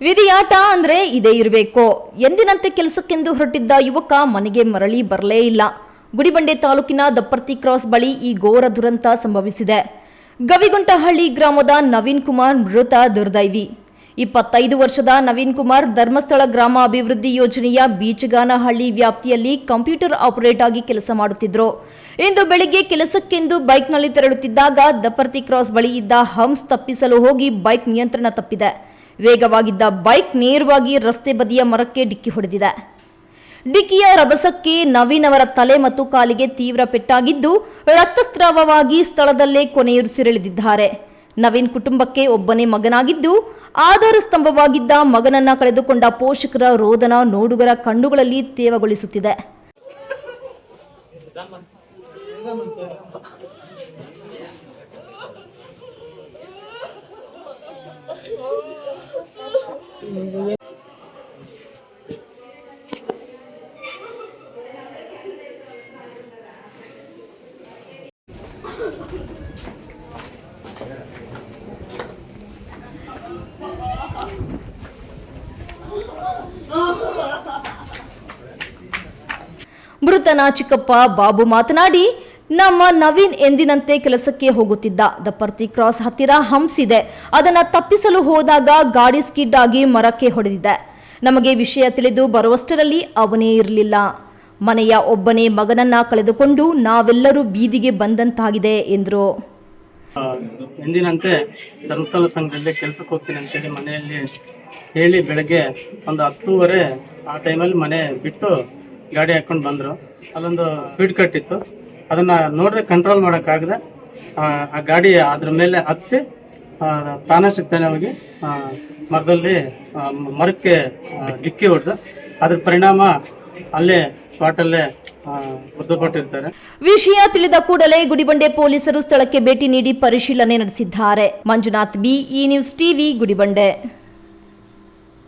ವಿಧಿಯಾಟ ಅಂದ್ರೆ ಇದೇ ಇರಬೇಕು. ಎಂದಿನಂತೆ ಕೆಲಸಕ್ಕೆಂದು ಹೊರಟಿದ್ದ ಯುವಕ ಮನೆಗೆ ಮರಳಿ ಬರಲೇ ಇಲ್ಲ. ಗುಡಿಬಂಡೆ ತಾಲೂಕಿನ ದಪ್ಪರ್ತಿ ಕ್ರಾಸ್ ಬಳಿ ಈ ಘೋರ ದುರಂತ ಸಂಭವಿಸಿದೆ. ಗವಿಗುಂಟಹಳ್ಳಿ ಗ್ರಾಮದ ನವೀನ್ ಕುಮಾರ್ ಮೃತ ದುರ್ದೈವಿ. 25 ವರ್ಷದ ನವೀನ್ ಕುಮಾರ್ ಧರ್ಮಸ್ಥಳ ಗ್ರಾಮ ಅಭಿವೃದ್ಧಿ ಯೋಜನೆಯ ಬೀಚಗಾನಹಳ್ಳಿ ವ್ಯಾಪ್ತಿಯಲ್ಲಿ ಕಂಪ್ಯೂಟರ್ ಆಪರೇಟ್ ಆಗಿ ಕೆಲಸ ಮಾಡುತ್ತಿದ್ದರು. ಇಂದು ಬೆಳಿಗ್ಗೆ ಕೆಲಸಕ್ಕೆಂದು ಬೈಕ್ನಲ್ಲಿ ತೆರಳುತ್ತಿದ್ದಾಗ ದಪ್ಪರ್ತಿ ಕ್ರಾಸ್ ಬಳಿ ಇದ್ದ ಹಂಪ್ಸ್ ತಪ್ಪಿಸಲು ಹೋಗಿ ಬೈಕ್ ನಿಯಂತ್ರಣ ತಪ್ಪಿದೆ. ವೇಗವಾಗಿದ್ದ ಬೈಕ್ ನೇರವಾಗಿ ರಸ್ತೆ ಬದಿಯ ಮರಕ್ಕೆ ಡಿಕ್ಕಿ ಹೊಡೆದಿದೆ. ಡಿಕ್ಕಿಯ ರಭಸಕ್ಕೆ ನವೀನ್ ಅವರ ತಲೆ ಮತ್ತು ಕಾಲಿಗೆ ತೀವ್ರ ಪೆಟ್ಟಾಗಿದ್ದು ರಕ್ತಸ್ರಾವವಾಗಿ ಸ್ಥಳದಲ್ಲೇ ಕೊನೆಯುಸಿರೆಳೆದಿದ್ದಾರೆ. ನವೀನ್ ಕುಟುಂಬಕ್ಕೆ ಒಬ್ಬನೇ ಮಗನಾಗಿದ್ದು ಆಧಾರ ಸ್ತಂಭವಾಗಿದ್ದ ಮಗನನ್ನ ಕಳೆದುಕೊಂಡ ಪೋಷಕರ ರೋದನ ನೋಡುಗರ ಕಣ್ಣುಗಳಲ್ಲಿ ತೇವಗೊಳಿಸುತ್ತಿದೆ. ಮೃತನ ಚಿಕ್ಕಪ್ಪ ಬಾಬು ಮಾತನಾಡಿ, ನಮ್ಮ ನವೀನ್ ಎಂದಿನಂತೆ ಕೆಲಸಕ್ಕೆ ಹೋಗುತ್ತಿದ್ದ. ದಪ್ಪರ್ತಿ ಕ್ರಾಸ್ ಹತ್ತಿರ ಹಂಪ್ಸ್ ಇದೆ. ಅದನ್ನ ತಪ್ಪಿಸಲು ಹೋದಾಗ ಗಾಡಿ ಸ್ಕಿಡ್ ಆಗಿ ಮರಕ್ಕೆ ಹೊಡೆದಿದೆ. ನಮಗೆ ವಿಷಯ ತಿಳಿದು ಬರುವಷ್ಟರಲ್ಲಿ ಅವನೇ ಇರಲಿಲ್ಲ. ಮನೆಯ ಒಬ್ಬನೇ ಮಗನನ್ನ ಕಳೆದುಕೊಂಡು ನಾವೆಲ್ಲರೂ ಬೀದಿಗೆ ಬಂದಂತಾಗಿದೆ ಎಂದರು. ಎಂದಿನಂತೆ ಧರ್ಮಸ್ಥಳ ಸಂಘದಲ್ಲಿ ಕೆಲಸಕ್ಕೆ ಹೋಗ್ತೀನಿ ಅಂತೇಳಿ ಮನೆಯಲ್ಲಿ ಹೇಳಿ ಬೆಳಗ್ಗೆ ಒಂದು 10:30 ಆ ಟೈಮಲ್ಲಿ ಮನೆ ಬಿಟ್ಟು ಗಾಡಿ ಹಾಕ್ಕೊಂಡು ಬಂದರು. ಅಲ್ಲೊಂದು ಸ್ಪೀಡ್ ಕಟ್ ಇತ್ತು. ಅದನ್ನು ನೋಡಿದ್ರೆ ಕಂಟ್ರೋಲ್ ಮಾಡೋಕ್ಕಾಗದೆ ಆ ಗಾಡಿ ಅದ್ರ ಮೇಲೆ ಹತ್ತಿಸಿ ತಾನೇ ಹೋಗಿ ಮರದಲ್ಲಿ ಮರಕ್ಕೆ ಡಿಕ್ಕಿ ಹೊಡೆದು ಅದ್ರ ಪರಿಣಾಮ ಅಲ್ಲೇ ಸ್ಪಾಟಲ್ಲೇ ಮೃತಪಟ್ಟಿರ್ತಾರೆ. ವಿಷಯ ತಿಳಿದ ಕೂಡಲೇ ಗುಡಿಬಂಡೆ ಪೊಲೀಸರು ಸ್ಥಳಕ್ಕೆ ಭೇಟಿ ನೀಡಿ ಪರಿಶೀಲನೆ ನಡೆಸಿದ್ದಾರೆ. ಮಂಜುನಾಥ್ ಬಿ, ಈ ನ್ಯೂಸ್ ಟಿವಿ, ಗುಡಿಬಂಡೆ.